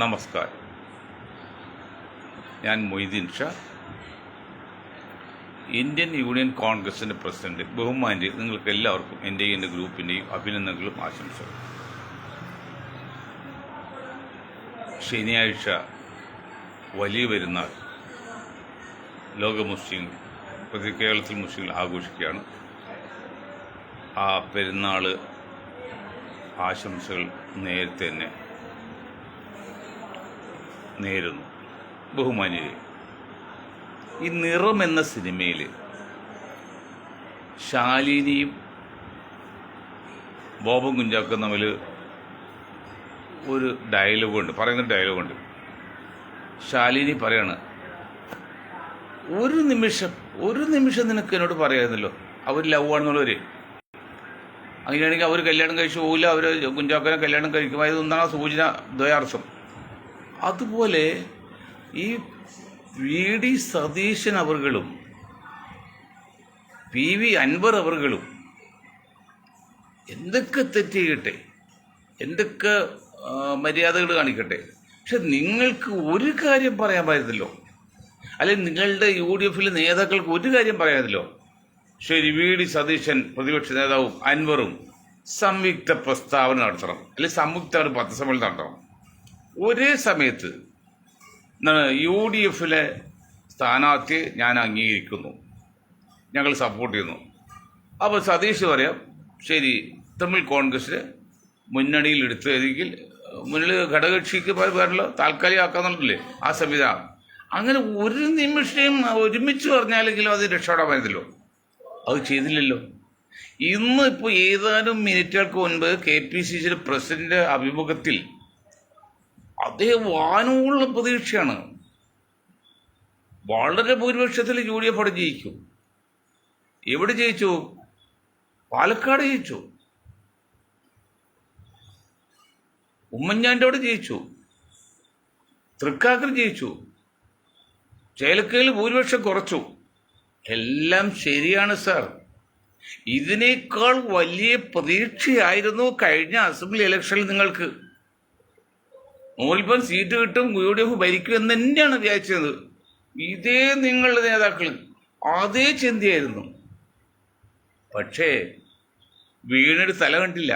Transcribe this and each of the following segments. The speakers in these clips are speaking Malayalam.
നമസ്കാരം. ഞാൻ മൊയ്തീൻ ഷാ, ഇന്ത്യൻ യൂണിയൻ കോൺഗ്രസിൻ്റെ പ്രസിഡന്റ്. ബഹുമാന്യ നിങ്ങൾക്ക് എല്ലാവർക്കും എൻ്റെയും എൻ്റെ ഗ്രൂപ്പിൻ്റെയും അഭിനന്ദനങ്ങളും ആശംസകളും. ശനിയാഴ്ച വലിയ പെരുന്നാൾ ലോക മുസ്ലിം, പ്രത്യേകിച്ച് കേരളത്തിൽ മുസ്ലിങ്ങൾ ആഘോഷിക്കുകയാണ്. ആ പെരുന്നാൾ ആശംസകൾ നേരത്തെ തന്നെ നേരുന്നു. ബഹുമാന്യരെ, ഈ നിറം എന്ന സിനിമയിൽ ശാലിനിയും ബോബും കുഞ്ചാക്കും തമ്മിൽ ഒരു ഡയലോഗുണ്ട്, പറയുന്നൊരു ഡയലോഗുണ്ട്. ശാലിനി പറയാണ്, ഒരു നിമിഷം നിനക്ക് എന്നോട് പറയാമായിരുന്നല്ലോ അവർ ലവ് ആണെന്നുള്ളവർ. അങ്ങനെയാണെങ്കിൽ അവർ കല്യാണം കഴിച്ചു പോകില്ല, അവർ കുഞ്ചാക്കനെ കല്യാണം കഴിക്കുമായതൊന്നാണ് സൂചന, ദ്വയാർത്ഥം. അതുപോലെ ഈ VD സതീശൻ അവർകളും PV അൻവർ അവർകളും എന്തൊക്കെ തെറ്റ് ചെയ്യട്ടെ, എന്തൊക്കെ മര്യാദകൾ കാണിക്കട്ടെ, പക്ഷെ നിങ്ങൾക്ക് ഒരു കാര്യം പറയാൻ പറ്റത്തില്ലോ, അല്ലെങ്കിൽ നിങ്ങളുടെ UDF നേതാക്കൾക്ക് ഒരു കാര്യം പറയാമല്ലോ. ശരി, VD സതീശൻ പ്രതിപക്ഷ നേതാവും അൻവറും സംയുക്ത പ്രസ്താവന നടത്തണം, അല്ലെങ്കിൽ സംയുക്ത ഒരു പത്രസമ്മേളനം നടത്തണം. ഒരേ സമയത്ത് UDF സ്ഥാനാർത്ഥിയെ ഞാൻ അംഗീകരിക്കുന്നു, ഞങ്ങൾ സപ്പോർട്ട് ചെയ്യുന്നു. അപ്പോൾ സതീഷ് പറയാം, ശരി തൃണമൂൽ കോൺഗ്രസിന് മുന്നണിയിലെടുത്തെങ്കിൽ മുന്നിൽ ഘടകകക്ഷിക്ക് വേറെയുള്ള താൽക്കാലികമാക്കാന്നുള്ളതല്ലേ ആ സംവിധാനം. അങ്ങനെ ഒരു നിമിഷം ഒരുമിച്ച് പറഞ്ഞാലെങ്കിലും അത് രക്ഷപ്പെടാൻ പറ്റത്തില്ലോ, അത് ചെയ്തില്ലല്ലോ. ഇന്ന് ഇപ്പോൾ ഏതാനും മിനിറ്റുകൾക്ക് മുൻപ് KPCC പ്രസിഡന്റ് അഭിമുഖത്തിൽ അദ്ദേഹം വാനമുള്ള പ്രതീക്ഷയാണ്, വളരെ ഭൂരിപക്ഷത്തിൽ UDF അവിടെ ജയിക്കും. എവിടെ ജയിച്ചു? പാലക്കാട് ജയിച്ചു, ഉമ്മൻചാണ്ടി അവിടെ ജയിച്ചു, തൃക്കാക്കര ജയിച്ചു, ചേലക്കയിൽ ഭൂരിപക്ഷം കുറച്ചു. എല്ലാം ശരിയാണ് സാർ. ഇതിനേക്കാൾ വലിയ പ്രതീക്ഷയായിരുന്നു കഴിഞ്ഞ അസംബ്ലി ഇലക്ഷനിൽ നിങ്ങൾക്ക്. 100 സീറ്റ് കിട്ടും, UDF ഭരിക്കും എന്ന് തന്നെയാണ് വിചാരിച്ചത്. ഇതേ നിങ്ങളുടെ നേതാക്കൾ അതേ ചിന്തയായിരുന്നു. പക്ഷേ വീണിട്ട് തല കണ്ടില്ല.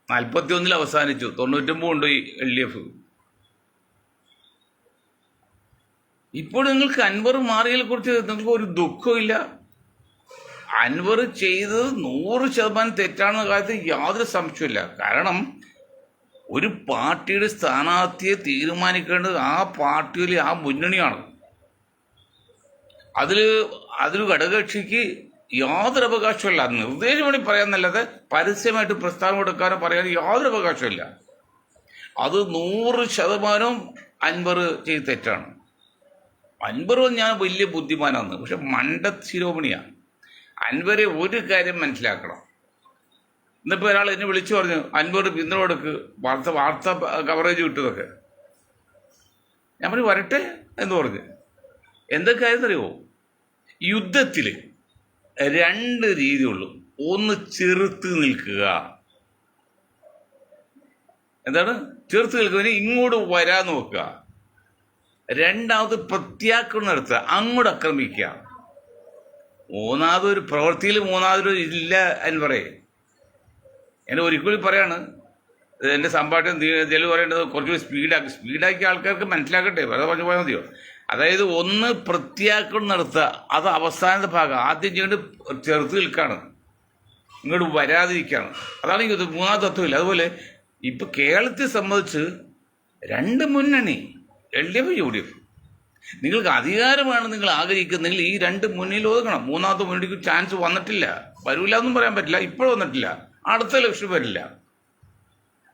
41 അവസാനിച്ചു, 99 കൊണ്ടുപോയി LDF. ഇപ്പോൾ നിങ്ങൾക്ക് അൻവർ മാറിയതിനെ കുറിച്ച് നിങ്ങൾക്ക് ഒരു ദുഃഖമില്ല. അൻവർ ചെയ്തത് 100% തെറ്റാണെന്ന കാര്യത്തിൽ യാതൊരു സംശയമില്ല. കാരണം ഒരു പാർട്ടിയുടെ സ്ഥാനാർത്ഥിയെ തീരുമാനിക്കേണ്ടത് ആ പാർട്ടിയിലെ ആ മുന്നണിയാണ്. അതിൽ ഘടകകക്ഷിക്ക് യാതൊരു അവകാശമില്ല. നിർദ്ദേശം വേണ്ടി പറയാമെന്നല്ലാതെ പരസ്യമായിട്ട് പ്രസ്താവന കൊടുക്കാനോ പറയാൻ യാതൊരു അവകാശമില്ല. അത് 100% അൻവർ ചെയ്ത് തെറ്റാണ്. അൻവർ ഞാൻ വലിയ ബുദ്ധിമാനാണ്, പക്ഷെ ശിരോമണിയാണ്. അൻവരെ ഒരു കാര്യം മനസ്സിലാക്കണം. ഇന്നിപ്പോൾ ഒരാൾ എന്നെ വിളിച്ചു പറഞ്ഞു, അൻവർ പിന്തുണ കൊടുക്ക്, വാർത്ത കവറേജ് കിട്ടുന്നതൊക്കെ. ഞാൻ പറഞ്ഞു വരട്ടെ എന്ന് പറഞ്ഞു. എന്തൊക്കെ ആയെന്നറിയോ? യുദ്ധത്തിൽ 2 രീതിയുള്ളൂ. ഒന്ന് ചെറുത്ത് നിൽക്കുക, എന്താണ് ചെറുത്ത് നിൽക്കുക, ഇങ്ങോട്ട് വരാൻ നോക്കുക. രണ്ടാമത് പ്രത്യാക്രമണം നടത്തുക, അങ്ങോട്ട് ആക്രമിക്കുക. മൂന്നാമതൊരു പ്രവൃത്തിയിൽ മൂന്നാമതൊരു ഇല്ല അൻവറേ. എന്നെ ഒരിക്കലും പറയാണ്, എൻ്റെ സംഭാഷണം ജലു പറയേണ്ടത് കുറച്ചുകൂടി സ്പീഡാക്കിയ ആൾക്കാർക്ക് മനസ്സിലാക്കട്ടെ, വെറുതെ പറഞ്ഞു പോയാൽ മതിയോ? അതായത് ഒന്ന് പ്രത്യാക്രമണം നടത്തുക, അത് അവസാനത്തെ ഭാഗം. ആദ്യം ചെയ്യേണ്ടത് ചെറുത്ത് നിൽക്കുകയാണ്, ഇങ്ങോട്ട് വരാതിരിക്കുകയാണ്. അതാണ് ഈ മൂന്നാമത്തെ തത്വമില്ല. അതുപോലെ ഇപ്പം കേരളത്തെ സംബന്ധിച്ച് 2 മുന്നണി, LDF UDF. നിങ്ങൾക്ക് അധികാരമാണ് നിങ്ങൾ ആഗ്രഹിക്കുന്നെങ്കിൽ ഈ 2 മുന്നിൽ ഒതുങ്ങണം. മൂന്നാമത്തെ മുന്നണിക്ക് ചാൻസ് വന്നിട്ടില്ല, വരില്ല എന്നും പറയാൻ പറ്റില്ല, ഇപ്പോഴും വന്നിട്ടില്ല, അടുത്ത ഇലക്ഷൻ വരില്ല.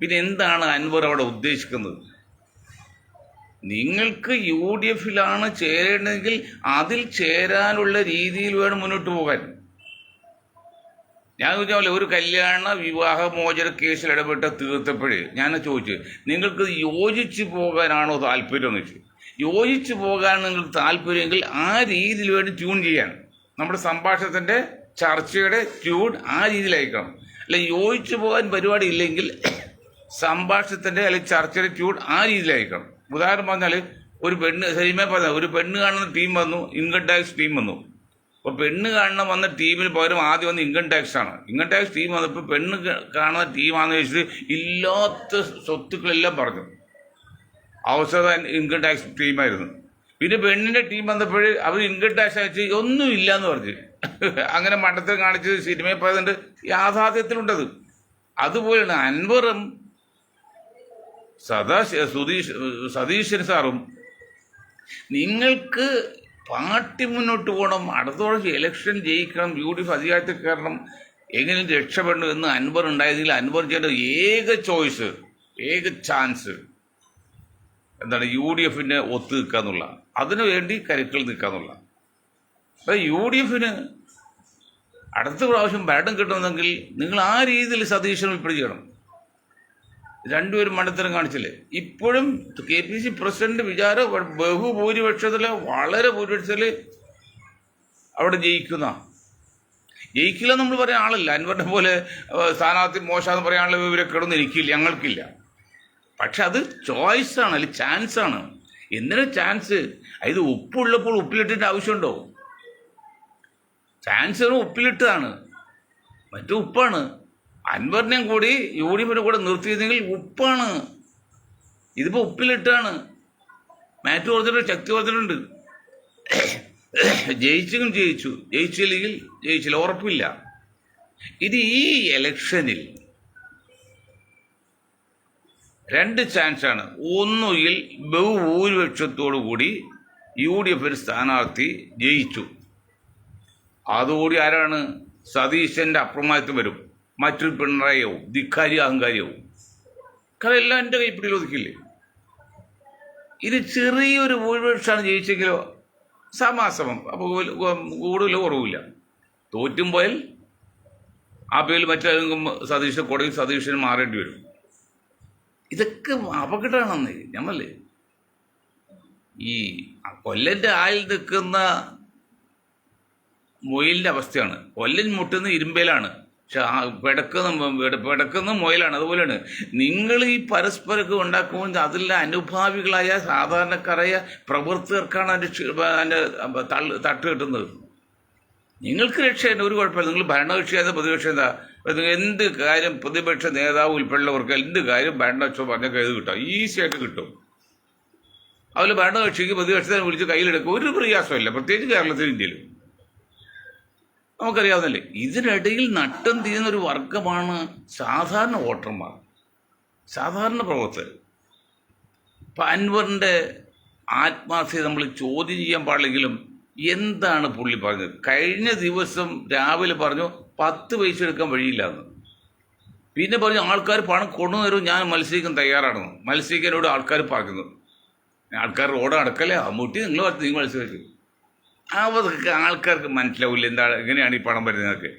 പിന്നെ എന്താണ് അൻവർ അവിടെ ഉദ്ദേശിക്കുന്നത്? നിങ്ങൾക്ക് UDF ചേരേണ്ടതെങ്കിൽ അതിൽ ചേരാനുള്ള രീതിയിൽ വേണം മുന്നോട്ട് പോകാൻ. ഞാൻ ചോദിച്ചാൽ ഒരു കല്യാണ വിവാഹമോചന കേസിൽ ഇടപെട്ട് തീർത്തപ്പോഴേ ഞാൻ ചോദിച്ചു, നിങ്ങൾക്ക് യോജിച്ച് പോകാനാണോ താല്പര്യം എന്ന് വെച്ചു. യോജിച്ച് പോകാൻ നിങ്ങൾക്ക് താല്പര്യമെങ്കിൽ ആ രീതിയിൽ വേണ്ടി ട്യൂൺ ചെയ്യാൻ. നമ്മുടെ സംഭാഷണത്തിൻ്റെ ചർച്ചയുടെ ട്യൂൺ ആ രീതിയിലായിരിക്കണം. അല്ല യോജിച്ച് പോകാൻ പരിപാടി ഇല്ലെങ്കിൽ സംഭാഷണത്തിൻ്റെ അല്ലെങ്കിൽ ചർച്ചയുടെ ട്യൂൺ ആ രീതിയിലായിരിക്കണം. ഉദാഹരണം പറഞ്ഞാൽ ഒരു പെണ്ണ് സിനിമ പറഞ്ഞ ഒരു പെണ്ണ് കാണുന്ന ടീം വന്നു, ഇൻകം ടാക്സ് ടീം വന്നു. അപ്പോൾ പെണ്ണ് കാണുന്ന വന്ന ടീമിന് പകരം ആദ്യം വന്ന് ഇൻകം ടാക്സ് ആണ്. ഇൻകം ടാക്സ് ടീം വന്നപ്പോൾ പെണ്ണ് കാണുന്ന ടീമാണെന്ന് വെച്ചിട്ട് ഇല്ലാത്ത സ്വത്തുക്കളെല്ലാം പറഞ്ഞു. അവസരം ഇൻകം ടാക്സ് ടീമായിരുന്നു. പിന്നെ പെണ്ണിൻ്റെ ടീം വന്നപ്പോൾ അവർ ഇൻകം ടാക്സ് അയച്ച് ഒന്നും ഇല്ലയെന്ന് പറഞ്ഞു. അങ്ങനെ മണ്ടത്തിൽ കാണിച്ച് സിനിമയിൽ പറയുന്നുണ്ട്, യാഥാർത്ഥ്യത്തിലുണ്ടത്. അതുപോലെയാണ് അൻവറും സതീശൻ സാറും നിങ്ങൾക്ക് പാർട്ടി മുന്നോട്ട് പോകണം, അടുത്ത പ്രാവശ്യം ഇലക്ഷൻ ജയിക്കണം, UDF അധികാരത്തിൽ കയറണം, എങ്ങനെയും രക്ഷപ്പെടണം എന്ന് അൻവർ ഉണ്ടായതിൽ അൻവർ ചെയ്യേണ്ട ഏക ചോയ്സ്, ഏക ചാൻസ് എന്താണ് UDFനെ ഒത്തു നിൽക്കുക എന്നുള്ള, അതിനു വേണ്ടി കരുക്കൾ നിൽക്കുക എന്നുള്ള. അപ്പം UDFന് അടുത്ത പ്രാവശ്യം ഭരണം കിട്ടണമെങ്കിൽ നിങ്ങൾ ആ രീതിയിൽ സതീശൻ ഉൾപ്പെടെ ചെയ്യണം. രണ്ടുപേരും മണ്ടത്തരം കാണിച്ചില്ലേ. ഇപ്പോഴും KPC പ്രസിഡന്റ് വിചാരം ബഹുഭൂരിപക്ഷത്തിൽ, വളരെ ഭൂരിപക്ഷത്തിൽ അവിടെ ജയിക്കില്ല നമ്മൾ പറയാൻ ആളില്ല. അൻവറിനെ പോലെ സ്ഥാനാർത്ഥി മോശമെന്ന് പറയാനുള്ള വിവരക്കേടൊന്നും എനിക്കില്ല, ഞങ്ങൾക്കില്ല. പക്ഷെ അത് ചോയ്സാണ്, അല്ലെങ്കിൽ ചാൻസാണ്. എന്തിനാ ചാൻസ്? ഇത് ഉപ്പുള്ളപ്പോൾ ഉപ്പിലിട്ടിട്ട് ആവശ്യമുണ്ടോ? ചാൻസ് ഉപ്പിലിട്ടതാണ്, മറ്റു ഉപ്പാണ്. അൻവറിനെയും കൂടി UDFിനെ കൂടെ നിർത്തിയിരുന്നെങ്കിൽ ഉപ്പാണ്. ഇതിപ്പോൾ ഉപ്പിലിട്ടാണ്. മാറ്റ് കുറച്ചിട്ട് ശക്തി കുറച്ചിട്ടുണ്ട്. ജയിച്ചെങ്കിലും ജയിച്ചില്ലെങ്കിൽ ജയിച്ചില്ല, ഉറപ്പില്ല. ഇത് ഈ ഇലക്ഷനിൽ രണ്ട് ചാൻസാണ്. ഒന്നുകിൽ ബഹുഭൂരിപക്ഷത്തോടു കൂടി UDF സ്ഥാനാർത്ഥി ജയിച്ചു, അതുകൂടി ആരാണ്? സതീശൻ്റെ അപ്രമാദിത്വം വരും, മറ്റൊരു പിണറായിയാവും, ധിക്കാരി അഹങ്കാരിയാവും. കാരണം എല്ലാം എൻ്റെ കൈപ്പിടിയിൽ ഒതുക്കില്ലേ. ഇത് ചെറിയൊരു ഭൂരിപക്ഷമാണ് ജയിച്ചെങ്കിലോ സമാസമം, അപ്പോൾ കൂടുതലോ കുറവില്ല. തോറ്റും പോയാൽ ആ പേരിൽ മറ്റേതെങ്കിലും സതീശനെ കൊടയും സതീശന് മാറേണ്ടി വരും. ഇതൊക്കെ അപകടമാണെന്ന് ഞമ്മല്ലേ. ഈ കൊല്ലൻ്റെ ആയിൽ നിൽക്കുന്ന മൊയിലിൻ്റെ അവസ്ഥയാണ്. കൊല്ലൻ മുട്ടുന്ന ഇരുമ്പയിലാണ്, പക്ഷെ പിടക്കുന്ന മൊയിലാണ്. അതുപോലെയാണ് നിങ്ങൾ ഈ പരസ്പരമൊക്കെ ഉണ്ടാക്കുമ്പോൾ അതിലെ അനുഭാവികളായ സാധാരണക്കാരായ പ്രവർത്തകർക്കാണ് അതിൻ്റെ തട്ട് കിട്ടുന്നത്. നിങ്ങൾക്ക് രക്ഷയുണ്ട്, ഒരു കുഴപ്പമില്ല. നിങ്ങൾ ഭരണകക്ഷിയായ പ്രതിപക്ഷം എന്താ, എന്ത് കാര്യം പ്രതിപക്ഷ നേതാവ് ഉൾപ്പെടെയുള്ളവർക്ക് എന്ത് കാര്യം ഭരണപക്ഷം പറഞ്ഞൊക്കെ ഇത് കിട്ടും, ഈസിയായിട്ട് കിട്ടും. അതുപോലെ ഭരണകക്ഷിക്ക് പ്രതിപക്ഷത്തെ വിളിച്ച് കയ്യിലെടുക്കും, ഒരു പ്രയാസമില്ല, പ്രത്യേകിച്ച് കേരളത്തിലും ഇന്ത്യയിലും നമുക്കറിയാവുന്നല്ലേ. ഇതിനിടയിൽ നട്ടം തീരുന്നൊരു വർഗമാണ് സാധാരണ വോട്ടർമാർ, സാധാരണ പ്രവർത്തകർ. ഇപ്പം അൻവറിൻ്റെ ആത്മാർത്ഥത നമ്മൾ ചോദ്യം ചെയ്യാൻ പാടില്ലെങ്കിലും എന്താണ് പുള്ളി പറഞ്ഞത്? കഴിഞ്ഞ ദിവസം രാവിലെ പറഞ്ഞു 10 പൈസ എടുക്കാൻ വഴിയില്ല എന്ന്. പിന്നെ പറഞ്ഞു ആൾക്കാർ പണം കൊണ്ടുവരും, ഞാൻ മത്സരിക്കാൻ തയ്യാറാണെന്ന്. മത്സരിക്കാനോട് ആൾക്കാർ പറയുന്നു, ആൾക്കാർ റോഡ് അടക്കല്ലേ, മുട്ടി നിങ്ങൾ മത്സരിച്ചു. അതൊക്കെ ആൾക്കാർക്ക് മനസ്സിലാവില്ല, എന്താണ് എങ്ങനെയാണ് ഈ പണം വരുന്നതൊക്കെ.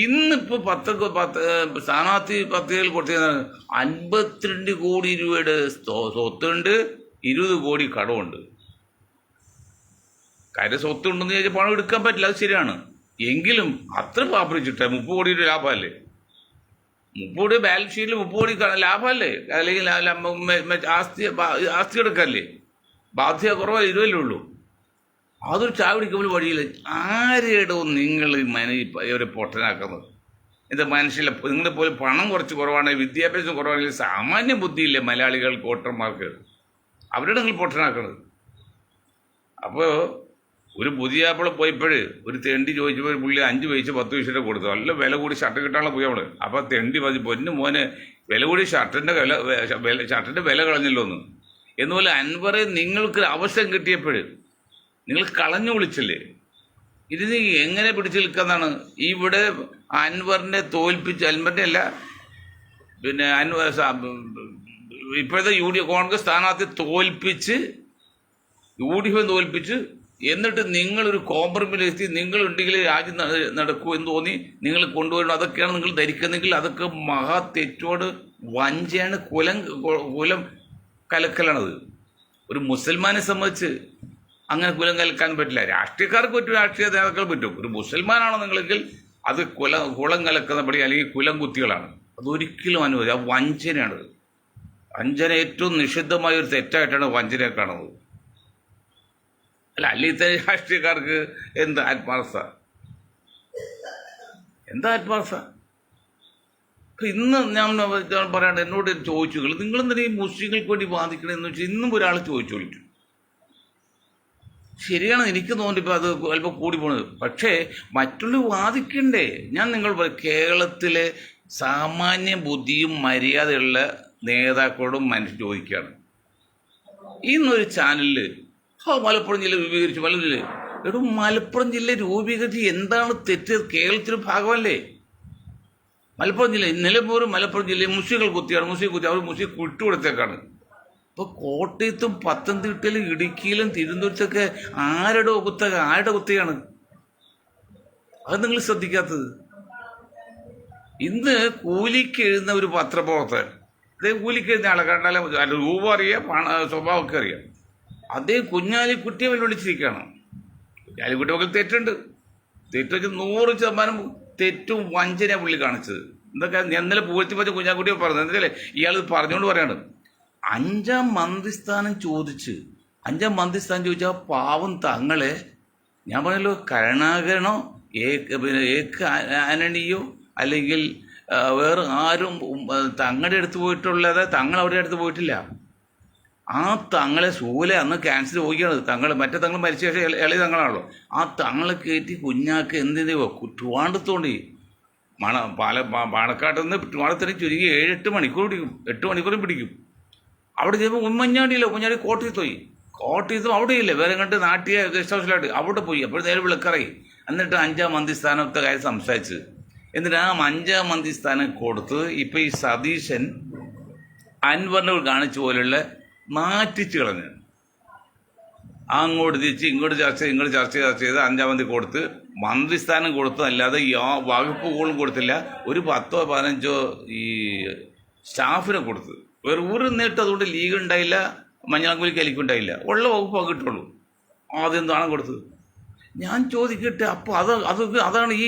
ഇന്നിപ്പോൾ 10 സ്ഥാനാർത്ഥി പത്രികകൾ കൊടുത്തിരുന്നത് 52 കോടി രൂപയുടെ സ്വത്തുണ്ട്, 20 കോടി കടമുണ്ട്. കാര്യം സ്വത്തുണ്ടെന്ന് ചോദിച്ചാൽ പണം എടുക്കാൻ പറ്റില്ല, അത് ശരിയാണ്. എങ്കിലും അത്ര പാപ്പിച്ചിട്ടേ 30 കോടി രൂപ ലാഭമല്ലേ? 30 കോടി ബാലൻസ് ഷീറ്റിൽ 30 കോടി ലാഭമല്ലേ? അല്ലെങ്കിൽ ആസ്തി എടുക്കല്ലേ? ബാധ്യത കുറവ് 20 ഉള്ളൂ. അതൊരു ചായ പിടിക്കുമ്പോൾ വഴിയില്ല. ആരെയിടവും നിങ്ങൾ ഇവരെ പൊട്ടനാക്കുന്നത്? എന്താ മനുഷ്യല്ല, നിങ്ങളെ പോലെ പണം കുറച്ച് കുറവാണ്, വിദ്യാഭ്യാസം കുറവാണെങ്കിൽ സാമാന്യ ബുദ്ധിയില്ലേ മലയാളികൾക്ക്, വോട്ടർമാർക്ക്, അവരുടെ നിങ്ങൾ പൊട്ടനാക്കുന്നത്. അപ്പോൾ ഒരു പുതിയ ആപ്പിൾ പോയപ്പോൾ ഒരു തെണ്ടി ചോദിച്ചപ്പോൾ ഒരു പുള്ളി 5 പൈസ 10 പൈസയുടെ കൊടുത്തു. നല്ല വില കൂടി ഷർട്ട് കിട്ടാനുള്ള പോയി അവള്. അപ്പോൾ തെണ്ടി മതി, പൊന്നു മോനെ വില കൂടി ഷർട്ടിൻ്റെ വില കളഞ്ഞല്ലോ എന്നുപോലെ അൻവറെ നിങ്ങൾക്ക് അവസരം കിട്ടിയപ്പോൾ നിങ്ങൾ കളഞ്ഞു വിളിച്ചില്ലേ? ഇതിന് എങ്ങനെ പിടിച്ചു നിൽക്കാന്നാണ് ഇവിടെ അൻവറിനെ തോൽപ്പിച്ച്, അൻവറിനെ അല്ല പിന്നെ ഇപ്പോഴത്തെ കോൺഗ്രസ് സ്ഥാനാർത്ഥി തോൽപ്പിച്ച്, UDF തോൽപ്പിച്ച്, എന്നിട്ട് നിങ്ങളൊരു കോംപ്രമൈസിലെത്തി നിങ്ങളുണ്ടെങ്കിൽ രാജ്യം നടക്കൂ എന്ന് തോന്നി നിങ്ങൾ കൊണ്ടുവരണം. അതൊക്കെയാണ് നിങ്ങൾ ധരിക്കുന്നെങ്കിൽ അതൊക്കെ മഹാ തെറ്റോട് വഞ്ചയാണ്, കുലം കലക്കലാണത്. ഒരു മുസൽമാനെ സംബന്ധിച്ച് അങ്ങനെ കുലം കലക്കാൻ പറ്റില്ല. രാഷ്ട്രീയക്കാർക്ക് പറ്റും, രാഷ്ട്രീയ നേതാക്കൾ പറ്റും. ഒരു മുസൽമാനാണോ നിങ്ങളെങ്കിൽ അത് കുളം കലക്കുന്ന പടി അല്ലെങ്കിൽ കുലം കുത്തികളാണ്. അതൊരിക്കലും അനുവദിക്കും, ആ വഞ്ചനയാണത്. വഞ്ചന ഏറ്റവും നിഷിദ്ധമായ ഒരു തെറ്റായിട്ടാണ് വഞ്ചനയെ കാണുന്നത്. അല്ലെങ്കിൽ രാഷ്ട്രീയക്കാർക്ക് എന്താ ആത്മാർത്ഥത? എന്താ ആത്മാർത്ഥത? ഇന്ന് ഞാൻ പറയാണ്ട് എന്നോട് ചോദിച്ചു, നിങ്ങളെന്തിനാ ഈ മുസ്ലിങ്ങൾക്ക് വേണ്ടി വാദിക്കണമെന്ന് വെച്ചാൽ ഇന്നും ഒരാൾ ചോദിച്ചു. ശരിയാണ്, എനിക്ക് തോന്നിപ്പോൾ അത് അല്പം കൂടി പോണത്. പക്ഷേ മറ്റുള്ളവർ വാദിക്കണ്ടേ? ഞാൻ നിങ്ങൾ കേരളത്തിലെ സാമാന്യ ബുദ്ധിയും മര്യാദയുള്ള നേതാക്കളോടും മനുഷ്യൻ ചോദിക്കുകയാണ്. ഇന്നൊരു ചാനലിൽ മലപ്പുറം ജില്ല രൂപീകരിച്ചു, മലപ്പുറം ജില്ല രൂപീകരിച്ച് എന്താണ് തെറ്റ്? കേരളത്തിൻ്റെ ഭാഗമല്ലേ മലപ്പുറം ജില്ല? നിലമ്പൂരും മലപ്പുറം ജില്ലയും മുസ്ലിങ്ങൾ കുത്തിയാണ്, അവർ മുസ്ലിം വിട്ടുകൊടുത്തേക്കാണ്. ഇപ്പോൾ കോട്ടയത്തും പത്തനംതിട്ടയിലും ഇടുക്കിയിലും തിരുവനന്തപുരത്തൊക്കെ ആരുടെ കുത്തയാണ്? അത് നിങ്ങൾ ശ്രദ്ധിക്കാത്തത്. ഇന്ന് കൂലിക്ക് എഴുതുന്ന ഒരു പത്രപ്രവർത്തകൻ, അതേ കൂലിക്ക് എഴുതുന്ന ആളെ കണ്ടാലും രൂപം അറിയാം, സ്വഭാവമൊക്കെ അറിയാം. അതേ കുഞ്ഞാലിക്കുട്ടിയെ വെല്ലുവിളിച്ചിരിക്കുകയാണ്. കുഞ്ഞാലിക്കുട്ടി മക്കൾ തെറ്റുണ്ട്, തെറ്റ് 100% തെറ്റും വഞ്ചന പുള്ളി കാണിച്ചത്. എന്തൊക്കെ ഇന്നലെ പൂഴ്ത്തി പറ്റി കുഞ്ഞാലിക്കുട്ടിയെ പറഞ്ഞത് എന്തല്ലേ ഇയാൾ പറഞ്ഞുകൊണ്ട് പറയാണ്. 5ാം മന്ത്രിസ്ഥാനം ചോദിച്ചാൽ പാവം തങ്ങളെ, ഞാൻ പറഞ്ഞല്ലോ, കരുണാകരനോ ആന്റണിയോ അല്ലെങ്കിൽ വേറെ ആരും തങ്ങളുടെ അടുത്ത് പോയിട്ടുള്ളത്, തങ്ങൾ അവരുടെ അടുത്ത് പോയിട്ടില്ല. ആ തങ്ങളെ സൂല അന്ന് ക്യാൻസർ പോവുകയാണ്. മറ്റേ തങ്ങൾ മരിച്ച ശേഷം ഇളയ തങ്ങളാണല്ലോ. ആ തങ്ങളെ കയറ്റി കുഞ്ഞാക്ക് എന്തിനോ ട്രിവാൻഡ്രത്തോണ്ടി പാണക്കാട്ടിൽ നിന്ന് ട്രിവാൻഡ്രത്തിന് ചുരുങ്ങി 7-8 മണിക്കൂർ പിടിക്കും, 8 മണിക്കൂറും പിടിക്കും. അവിടെ ചെയ്യുമ്പോൾ ഉമ്മഞ്ഞാടിയില്ല, ഉമ്മഞ്ഞാടി കോട്ടയത്ത് പോയി. കോട്ടയത്തും അവിടെയില്ല, വേറെ കണ്ട് നാട്ടിയ ഗസ്റ്റ് ഹൗസിലായിട്ട് അവിടെ പോയി. അപ്പോൾ നേരെ വിളക്കറയി. എന്നിട്ട് 5ാം മന്ത്രിസ്ഥാനത്തെ കാര്യം സംസാരിച്ച്, എന്നിട്ട് ആ 5ാം മന്ത്രിസ്ഥാനം കൊടുത്ത് ഇപ്പോൾ ഈ സതീശൻ അൻവറിനെ കാണിച്ച പോലുള്ള മാറ്റിച്ച് കളഞ്ഞ് അങ്ങോട്ട് തിരിച്ച് ഇങ്ങോട്ട് ചർച്ച ചെയ്ത് 5ാം മന്ത്രി കൊടുത്ത് മന്ത്രിസ്ഥാനം കൊടുത്തതല്ലാതെ വകുപ്പുകളും കൊടുത്തില്ല. ഒരു 10-15 ഈ സ്റ്റാഫിനെ കൊടുത്ത് വേറെ ഒരു നേട്ടം. അതുകൊണ്ട് ലീഗ് ഉണ്ടായില്ല, മഞ്ഞളാങ്കുലിക്ക് എനിക്കുണ്ടായില്ല, ഉള്ള വകുപ്പ് കിട്ടുള്ളൂ. അതെന്താണ് കൊടുത്തത്? ഞാൻ ചോദിക്കട്ടെ. അപ്പോൾ അതാണ് ഈ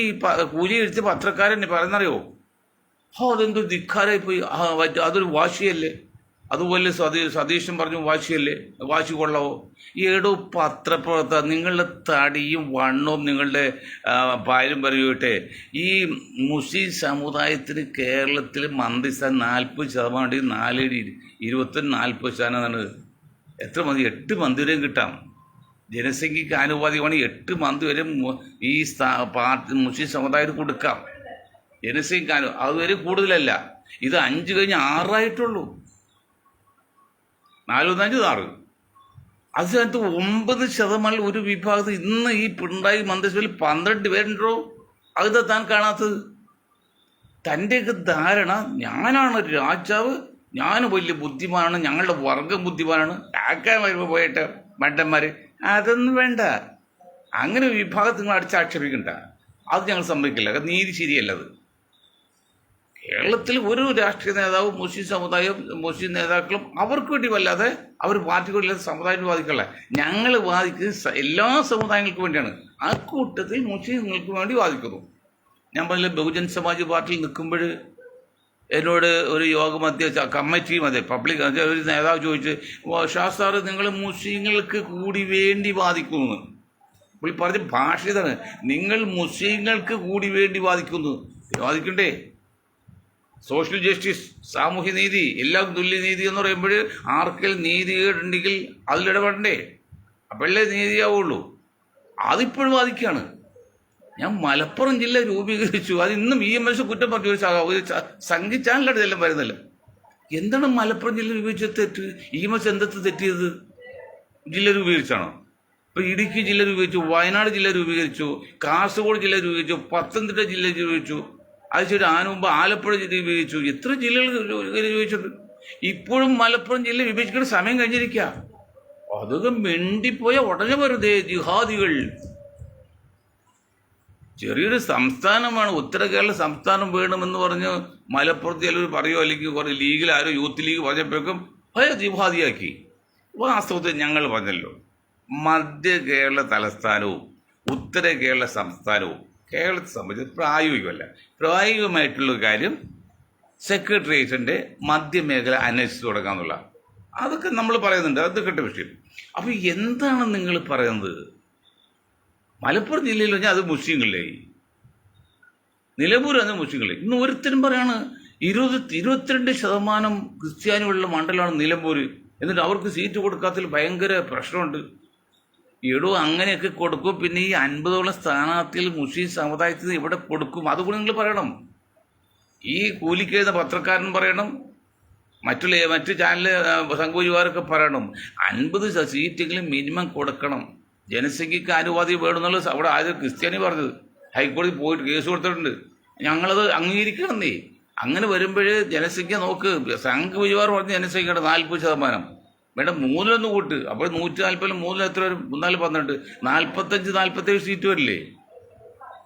കൂലി കഴിച്ച പത്രക്കാരൻ പറയുന്നറിയോ? അതെന്തോ ധിക്കാരായി പോയി, അതൊരു വാശിയല്ലേ? അതുപോലെ സതീശൻ പറഞ്ഞു വാശിയല്ലേ, വാശി കൊള്ളവോ? ഏടോ പത്രപ്രവർത്തകർ, നിങ്ങളുടെ തടിയും വണ്ണവും നിങ്ങളുടെ പാരമ്പര്യമായിട്ടെ ഈ മുസ്ലിം സമുദായത്തിന് കേരളത്തിൽ മന്ത്രിസ്ഥാനം 40%, 40% എത്ര മന്ത്രി? 8 മന്ത്രി വരെയും കിട്ടാം. ജനസംഖ്യക്ക് ആനുപാതികമാണ് 8 മന്ത്രി വരെ ഈ മുസ്ലിം സമുദായത്തിന് കൊടുക്കാം. ജനസംഖ്യ അതുവരെ കൂടുതലല്ല. ഇത് 5 കഴിഞ്ഞ് 6 ആയിട്ടുള്ളൂ. 4-5 6. അതിനകത്ത് 9% ഒരു വിഭാഗത്തിൽ ഇന്ന് ഈ പിണറായി മന്ത്രിസഭയിൽ 12 പേരുണ്ടോ? അത് താൻ കാണാത്തത്? തൻ്റെയൊക്കെ ധാരണ ഞാനാണ് രാജാവ്, ഞാൻ വലിയ ബുദ്ധിമാനാണ്, ഞങ്ങളുടെ വർഗം ബുദ്ധിമാനാണ്, ആക്കാൻ വരുമ്പോൾ പോയിട്ട് മണ്ടന്മാർ. അതൊന്നും വേണ്ട. അങ്ങനെ വിഭാഗത്തിൽ നിങ്ങൾ അടിച്ചാക്ഷേപിക്കണ്ട. അത് ഞങ്ങൾ സമ്മതിക്കില്ല. നീതി ശരിയല്ലത്. കേരളത്തിൽ ഒരു രാഷ്ട്രീയ നേതാവും മുസ്ലിം നേതാക്കളും അവർക്ക് വേണ്ടി വല്ലാതെ അവർ പാർട്ടിക്ക് വേണ്ടി സമുദായത്തിന് വാദിക്കല്ല. ഞങ്ങൾ വാദിക്കുന്നത് എല്ലാ സമുദായങ്ങൾക്കും വേണ്ടിയാണ്. ആ കൂട്ടത്തിൽ മുസ്ലിങ്ങൾക്ക് വേണ്ടി വാദിക്കുന്നു. ഞാൻ പറഞ്ഞ ബഹുജൻ സമാജ് പാർട്ടിയിൽ നിൽക്കുമ്പോൾ എന്നോട് ഒരു യോഗം കമ്മിറ്റി പബ്ലിക് ഒരു നേതാവ് ചോദിച്ച്, ഷാസാറ് നിങ്ങൾ മുസ്ലിങ്ങൾക്ക് കൂടി വേണ്ടി വാദിക്കുന്നു. പുള്ളി പറഞ്ഞ ഭാഷ ഇതാണ്, നിങ്ങൾ മുസ്ലിങ്ങൾക്ക് കൂടി വേണ്ടി വാദിക്കുന്നു. വാദിക്കണ്ടേ? സോഷ്യൽ ജസ്റ്റിസ്, സാമൂഹ്യ നീതി, എല്ലാം തുല്യനീതി എന്ന് പറയുമ്പോൾ ആർക്കെങ്കിലും നീതികേടുണ്ടെങ്കിൽ അതിലിടപെടണ്ടേ? അപ്പോഴല്ലേ നീതിയാവുള്ളൂ. അതിപ്പോഴും വാദിക്കുകയാണ്. ഞാൻ മലപ്പുറം ജില്ല രൂപീകരിച്ചു, അതിന്നും EMS കുറ്റം പറഞ്ഞു ഒരു സംഘി ചാനലായിട്ട് ഇതെല്ലാം വരുന്നില്ല. എന്താണ് മലപ്പുറം ജില്ല രൂപീകരിച്ച തെറ്റ്? EMS എന്തൊക്കെ തെറ്റിയത്? ജില്ല രൂപീകരിച്ചാണോ? ഇപ്പോൾ ഇടുക്കി ജില്ല രൂപീകരിച്ചു, വയനാട് ജില്ല രൂപീകരിച്ചു, കാസർഗോഡ് ജില്ല രൂപീകരിച്ചു, പത്തനംതിട്ട ജില്ല രൂപീകരിച്ചു, അതിന് മുമ്പ് ആലപ്പുഴ ജില്ല വിഭജിച്ചു. എത്ര ജില്ലകൾ വിഭജിച്ചിട്ടുണ്ട്? ഇപ്പോഴും മലപ്പുറം ജില്ല വിഭജിക്കേണ്ട സമയം കഴിഞ്ഞിരിക്കുക. അതൊക്കെ മിണ്ടിപ്പോയ ഉടനെ വെറുതെ ജിഹാദികൾ. ചെറിയൊരു സംസ്ഥാനമാണ്, ഉത്തര കേരള സംസ്ഥാനം വേണമെന്ന് പറഞ്ഞ് മലപ്പുറത്ത് ചിലർ പറയുമോ, അല്ലെങ്കിൽ കുറേ ലീഗിൽ ആരോ യൂത്ത് ലീഗ് പറഞ്ഞപ്പോഴേക്കും ജിഹാദിയാക്കി. വാസ്തവത്തിൽ ഞങ്ങൾ പറഞ്ഞല്ലോ, മധ്യ കേരള തലസ്ഥാനവും ഉത്തര കേരള സംസ്ഥാനവും കേരളത്തെ സംബന്ധിച്ച് പ്രായോഗികമല്ല. പ്രായോഗികമായിട്ടുള്ള കാര്യം സെക്രട്ടേറിയറ്റിൻ്റെ മധ്യമേഖല അന്വേഷിച്ച് തുടങ്ങാന്നുള്ള അതൊക്കെ നമ്മൾ പറയുന്നുണ്ട്. അത് കിട്ട വിഷയം. അപ്പോൾ എന്താണ് നിങ്ങൾ പറയുന്നത്? മലപ്പുറം ജില്ലയിൽ പറഞ്ഞാൽ അത് മുസ്ലിങ്ങളിലായി, നിലമ്പൂർ എന്ന മുസ്ലിങ്ങളെ. ഇന്ന് ഒരുത്തരും പറയാണ് 22% ക്രിസ്ത്യാനികളുള്ള മണ്ഡലമാണ് നിലമ്പൂർ, എന്നിട്ട് അവർക്ക് സീറ്റ് കൊടുക്കാത്തതിൽ ഭയങ്കര പ്രശ്നമുണ്ട്. എടോ അങ്ങനെയൊക്കെ കൊടുക്കും. പിന്നെ ഈ 50ഓളം സ്ഥാനാർത്ഥികൾ മുസ്ലിം സമുദായത്തിന് ഇവിടെ കൊടുക്കും, അതുകൂടി നിങ്ങൾ പറയണം. ഈ കൂലിക്കെഴുന്ന പത്രക്കാരൻ പറയണം, മറ്റു ചാനൽ സംഘപരിവാരൊക്കെ പറയണം. 50 സീറ്റെങ്കിലും മിനിമം കൊടുക്കണം, ജനസംഖ്യക്ക് ആനുപാതികം വേണമെന്നുള്ളത് അവിടെ ആദ്യം ക്രിസ്ത്യാനി പറഞ്ഞത്. ഹൈക്കോടതി പോയിട്ട് കേസ് കൊടുത്തിട്ടുണ്ട്. ഞങ്ങളത് അംഗീകരിക്കണമെന്നേ. അങ്ങനെ വരുമ്പോഴേ ജനസംഖ്യ നോക്ക്. സംഘപരിവാർ പറഞ്ഞ ജനസംഖ്യയുടെ 40%. വേണ്ട 3 കൂട്ട്. അപ്പോൾ 140 3 എത്ര വരും? 4 12 45-47 സീറ്റ് വരില്ലേ?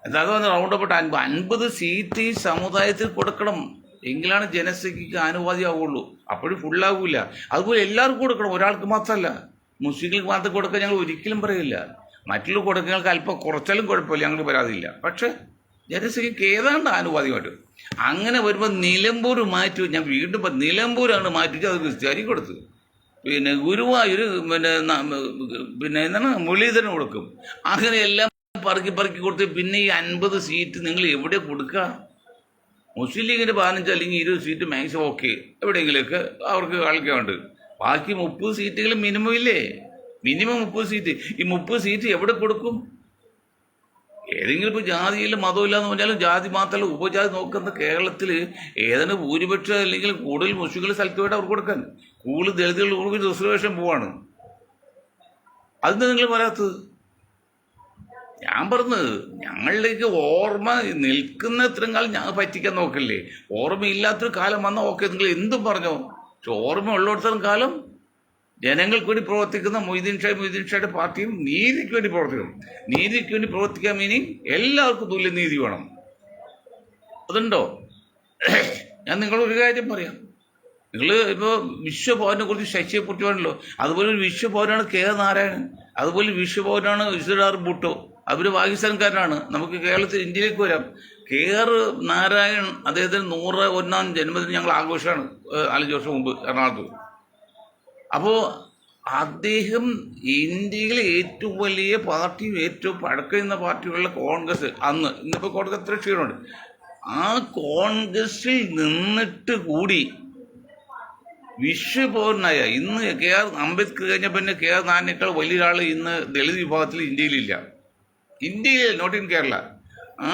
അതായത് റൗണ്ട് അബൌട്ട് 50 സീറ്റ് ഈ സമുദായത്തിൽ കൊടുക്കണം, എങ്കിലാണ് ജനസംഖ്യക്ക് ആനുപാതികമാവുള്ളൂ. അപ്പോഴും ഫുള്ളാകൂല. അതുപോലെ എല്ലാവർക്കും കൊടുക്കണം, ഒരാൾക്ക് മാത്രമല്ല. മുസ്ലിങ്ങൾക്ക് മാത്രം കൊടുക്കാൻ ഞങ്ങൾ ഒരിക്കലും പറയില്ല. മറ്റുള്ള കൊടുക്കുന്നവർക്ക് അല്പം കുറച്ചാലും കുഴപ്പമില്ല, ഞങ്ങൾക്ക് പരാതിയില്ല. പക്ഷേ ജനസംഖ്യക്ക് ഏതാണ്ട് ആനുപാതികമായിട്ട് അങ്ങനെ വരുമ്പോൾ നിലമ്പൂർ മാറ്റി. ഞാൻ വീണ്ടും നിലമ്പൂരാണ് മാറ്റിച്ച് അത് ക്രിസ്ത്യാനി കൊടുത്ത്. പിന്നെ ഗുരുവായൂർ പിന്നെ എന്താണ് മുരളീധരൻ കൊടുക്കും. അങ്ങനെ എല്ലാം പറക്കി കൊടുത്ത് പിന്നെ ഈ 50 സീറ്റ് നിങ്ങൾ എവിടെ കൊടുക്കുക? മുസ്ലിം ലീഗിൻ്റെ 15 അല്ലെങ്കിൽ 20 സീറ്റ് മാക്സിമം ഓക്കെ, എവിടെയെങ്കിലുമൊക്കെ അവർക്ക് കളിക്കാറുണ്ട്. ബാക്കി 30 സീറ്റുകൾ മിനിമം ഇല്ലേ? Minimum 30 seat. ഈ 30 സീറ്റ് എവിടെ കൊടുക്കും? ഏതെങ്കിലും ഇപ്പോൾ ജാതിയിലും മതമില്ല എന്ന് പറഞ്ഞാലും ജാതി മാത്രമല്ല ഉപജാതി നോക്കുന്ന കേരളത്തിൽ ഏതാണ് ഭൂരിപക്ഷം അല്ലെങ്കിൽ കൂടുതൽ മുസ്ലിങ്ങൾ സ്ഥലത്ത് വേണ്ട അവർക്ക് കൊടുക്കാൻ. കൂടുതൽ ദളിതുകൾ കൂടുതൽ റിസർവേഷൻ പോവാണ്. അതെന്താ നിങ്ങൾ പറയാത്തത്? ഞാൻ പറഞ്ഞത് ഞങ്ങളിലേക്ക് ഓർമ്മ നിൽക്കുന്ന ഇത്രയും കാലം ഞങ്ങൾ പറ്റിക്കാൻ നോക്കല്ലേ. ഓർമ്മയില്ലാത്തൊരു കാലം വന്നാൽ ഓക്കെ, നിങ്ങൾ എന്തും പറഞ്ഞോ. പക്ഷെ ഓർമ്മ ഉള്ളിടത്തോളം കാലം ജനങ്ങൾക്ക് വേണ്ടി പ്രവർത്തിക്കുന്ന മൊയ്തീൻ ഷായുടെ പാർട്ടിയും നീതിക്ക് വേണ്ടി പ്രവർത്തിക്കണം. നീതിക്ക് വേണ്ടി പ്രവർത്തിക്കാൻ മീനിങ് എല്ലാവർക്കും തുല്യ നീതി വേണം. അതുണ്ടോ? ഞാൻ നിങ്ങളൊരു കാര്യം പറയാം. നിങ്ങൾ ഇപ്പോൾ വിശ്വഭവനെ കുറിച്ച് ശശിയെ കുറിച്ച് പറഞ്ഞല്ലോ, അതുപോലെ ഒരു വിശ്വഭവനാണ് നാരായണൻ, അതുപോലെ വിശ്വഭവനാണ് ഇസ്രാർ ബൂട്ടോ. അവർ പാകിസ്ഥാൻകാരനാണ്. നമുക്ക് കേരളത്തിൽ ഇന്ത്യയിലേക്ക് വരാം. നാരായൺ അദ്ദേഹത്തിന് 101ാം ജന്മദിനം ഞങ്ങൾ ആഘോഷമാണ് 4 വർഷം മുമ്പ് എറണാകുളത്ത്. അപ്പോൾ അദ്ദേഹം ഇന്ത്യയിലെ ഏറ്റവും വലിയ പാർട്ടിയും ഏറ്റവും പഴക്കുന്ന പാർട്ടിയുള്ള കോൺഗ്രസ് അന്ന്, ഇന്നിപ്പോൾ കോൺഗ്രസ് എത്ര ക്ഷീണമുണ്ട്, ആ കോൺഗ്രസിൽ നിന്നിട്ട് കൂടി വിശ്വപൗരനായ ഇന്ന് അംബേദ്കർ കഴിഞ്ഞ പിന്നെ നാരായണേക്കാൾ വലിയൊരാൾ ഇന്ന് ദളിത് വിഭാഗത്തിൽ ഇന്ത്യയിലില്ല. ഇന്ത്യയിൽ, നോട്ട് ഇൻ കേരള. ആ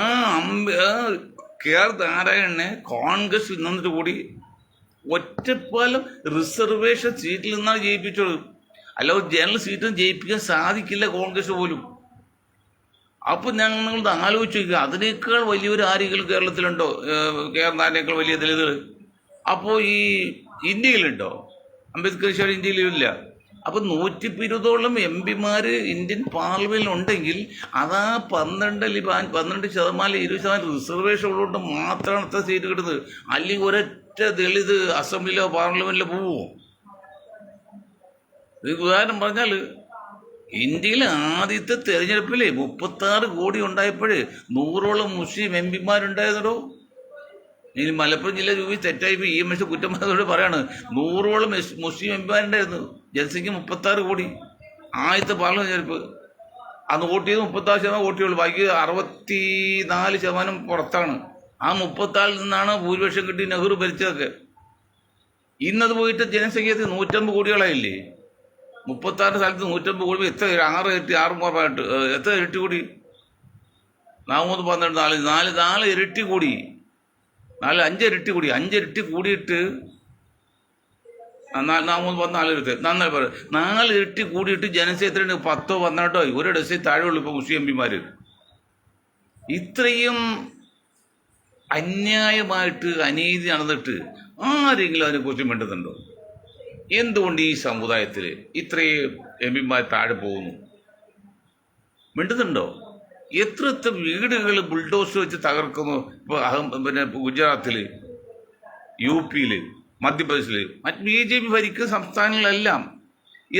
നാരായണനെ കോൺഗ്രസ് നിന്നിട്ട് കൂടി ഒറ്റപ്പാലം റിസർവേഷൻ സീറ്റിൽ നിന്നാണ് ജയിപ്പിച്ചത്. അല്ലാതെ ജനറൽ സീറ്റും ജയിപ്പിക്കാൻ സാധിക്കില്ല കോൺഗ്രസ് പോലും. അപ്പം ഞങ്ങൾ ആലോചിച്ച് നോക്കുക, അതിനേക്കാൾ വലിയൊരു ആരെങ്കിലും കേരളത്തിലുണ്ടോ? നാരായണേക്കാൾ വലിയ ദളിതുകൾ അപ്പോൾ ഈ ഇന്ത്യയിലുണ്ടോ? അംബേദ്കർ ശേഷം ഇന്ത്യയിലില്ല. അപ്പം 120ഓളം MP ഇന്ത്യൻ പാർലമെന്റിൽ ഉണ്ടെങ്കിൽ അതാ 12% 20% റിസർവേഷൻ ഉള്ളതുകൊണ്ട് മാത്രമാണ് അത്ര സീറ്റ് കിട്ടുന്നത്. അല്ലെങ്കിൽ ഒരൊറ്റ ദളിത് അസംബ്ലിയിലോ പാർലമെന്റിലോ പോവുമോ? ഇത് ഉദാഹരണം പറഞ്ഞാൽ ഇന്ത്യയിലെ ആദ്യത്തെ തെരഞ്ഞെടുപ്പിൽ 36 കോടി ഉണ്ടായപ്പോൾ 100ഓളം മുസ്ലിം MP ഉണ്ടായിരുന്നോ? ഇനി മലപ്പുറം ജില്ല തെറ്റായിപ്പോൾ EMS കുറ്റം പറഞ്ഞതോട് പറയാണ് 100ഓളം മുസ്ലിം MP ഉണ്ടായിരുന്നു. ജനസംഖ്യ 36 കോടി. ആദ്യത്തെ പാർലമെന്റ് തെരഞ്ഞെടുപ്പ് അന്ന് വോട്ട് ചെയ്ത് 36% വോട്ടുള്ളൂ. ബാക്കി 64% പുറത്താണ്. ആ 34 നിന്നാണ് ഭൂരിപക്ഷം കിട്ടി നെഹ്റു ഭരിച്ചതൊക്കെ. ഇന്നത് പോയിട്ട് ജനസംഖ്യ 150 കോടികളായില്ലേ? 36 സ്ഥലത്ത് 150 കോടി. എത്ര 6 എത്ര ഇരട്ടി കൂടി? 4 12 4 ഇരട്ടി കൂടി. 5 ഇരട്ടി കൂടി. 5 ഇരട്ടി കൂടിയിട്ട് 4 14 നന്നായി പറയും. 4 ഇരട്ടി കൂടിയിട്ട് ജനസംഖ്യ എത്രയാണ്? 10 12 ഒരു ഡസൻ താഴെയുള്ളൂ ഇപ്പോൾ മുസ്ലിം MP. ഇത്രയും അന്യായമായിട്ട് അനീതി നടന്നിട്ട് ആരെങ്കിലും അതിനെക്കുറിച്ച് മിണ്ടുന്നുണ്ടോ? എന്തുകൊണ്ട് ഈ സമുദായത്തിൽ ഇത്രയും MP താഴെ പോകുന്നു? മിണ്ടുന്നുണ്ടോ? എത്ര വീടുകൾ ബുൾഡോസർ വെച്ച് തകർക്കുന്നു. ഇപ്പോൾ ഗുജറാത്തിൽ, UP, മധ്യപ്രദേശിൽ, മറ്റ് BJP ഭരിക്കുന്ന സംസ്ഥാനങ്ങളിലെല്ലാം.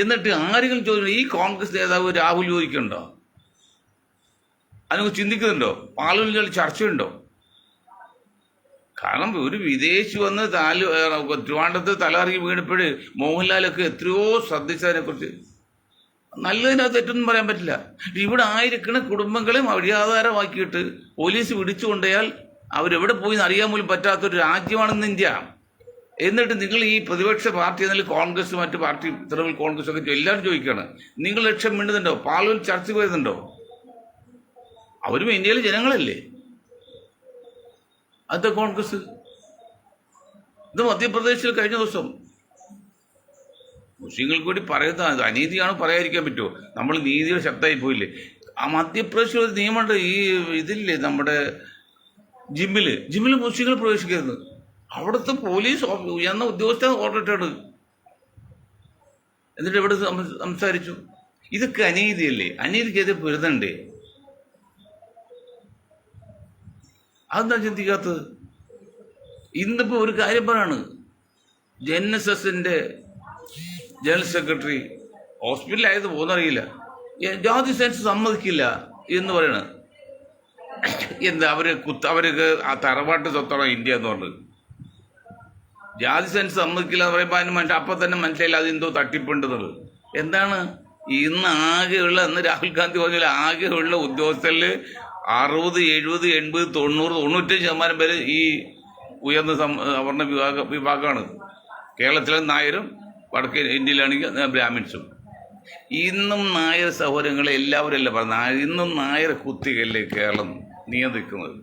എന്നിട്ട് ആരെങ്കിലും ചോദിക്കണം, ഈ കോൺഗ്രസ് നേതാവ് രാഹുൽ ചോദിക്കുന്നുണ്ടോ? അതിനെക്കുറിച്ച് ചിന്തിക്കുന്നുണ്ടോ? പാർലമെന്റിൽ ചർച്ചയുണ്ടോ? കാരണം ഒരു വിദേശി വന്ന് ട്രിവാൻഡ്രത്ത് തലകറങ്ങി വീണപ്പോഴ് മോഹൻലാലൊക്കെ എത്രയോ ശ്രദ്ധിച്ചതിനെക്കുറിച്ച്. നല്ലതിനകത്ത് തെറ്റൊന്നും പറയാൻ പറ്റില്ല. ഇവിടെ ആയിരക്കണക്കിന് കുടുംബങ്ങളെ വഴിയാധാരമാക്കിയിട്ട് പോലീസ് പിടിച്ചു കൊണ്ടുപോയാൽ അവരെവിടെ പോയി എന്ന് അറിയാൻ പോലും പറ്റാത്തൊരു രാജ്യമാണെന്ന് ഇന്ത്യ. എന്നിട്ട് നിങ്ങൾ ഈ പ്രതിപക്ഷ പാർട്ടി എന്നാൽ കോൺഗ്രസ്, മറ്റു പാർട്ടി, തൃണമൂൽ കോൺഗ്രസ് ഒക്കെ എല്ലാവരും ചോദിക്കുകയാണ്, നിങ്ങൾ ലക്ഷ്യം മിണ്ടുന്നുണ്ടോ? പാർലമെന്റ് ചർച്ച വരുന്നുണ്ടോ? അവരും ഇന്ത്യയിലെ ജനങ്ങളല്ലേ. അത് കോൺഗ്രസ് ഇത് മധ്യപ്രദേശിൽ കഴിഞ്ഞ ദിവസം മുസ്ലിങ്ങൾക്ക് വേണ്ടി പറയുന്ന അനീതിയാണ്, പറയാതിരിക്കാൻ പറ്റുമോ? നമ്മൾ നീതിയുടെ ശബ്ദമായി പോയില്ലേ? ആ മധ്യപ്രദേശിൽ ഒരു നിയമമുണ്ട്, ഈ ഇതില്ലേ നമ്മുടെ ജിമ്മിൽ മുസ്ലിങ്ങൾ പ്രവേശിക്കരുത്. അവിടുത്തെ പോലീസ് ഉയർന്ന ഉദ്യോഗസ്ഥ ഓർഡറിട്ടാണ്. എന്നിട്ട് ഇവിടെ സംസാരിച്ചു. ഇതൊക്കെ അനീതിയല്ലേ? അനീതിക്കെതിരെ പൊരുതണ്ടേ? അതെന്താ ചിന്തിക്കാത്തത്? ഇന്നിപ്പോ ഒരു കാര്യം പറയാണ്, NSSന്റെ ജനറൽ സെക്രട്ടറി ഹോസ്പിറ്റലായത് പോകുന്നറിയില്ല, ജാതി സെൻസ് സമ്മതിക്കില്ല എന്ന് പറയണ. എന്താ അവർക്ക് ആ തറവാട്ട് സ്വത്താണ് ഇന്ത്യ എന്ന് പറഞ്ഞത്. ജാതി സെൻസ് സമ്മതിക്കില്ല എന്ന് പറയുമ്പോൾ അതിന് അപ്പം തന്നെ മനസ്സിലായില്ല അതെന്തോ തട്ടിപ്പുണ്ടെന്നുള്ളത്. എന്താണ് ഇന്ന് ആകെയുള്ള, അന്ന് രാഹുൽ ഗാന്ധി പറഞ്ഞാൽ ആകെയുള്ള ഉദ്യോഗസ്ഥരിൽ 60, 70, 80, 90, 95% പേര് ഈ ഉയർന്ന സവർണ വിഭാഗമാണ്. കേരളത്തിലെ നായരും വടക്കേ ഇന്ത്യയിലാണെങ്കിൽ ബ്രാഹ്മിൻസും. ഇന്നും നായർ സഹോദരങ്ങളെ എല്ലാവരും അല്ല പറഞ്ഞത്, ഇന്നും നായർ കുത്തികല്ലേ കേരളം നിയന്ത്രിക്കുന്നത്.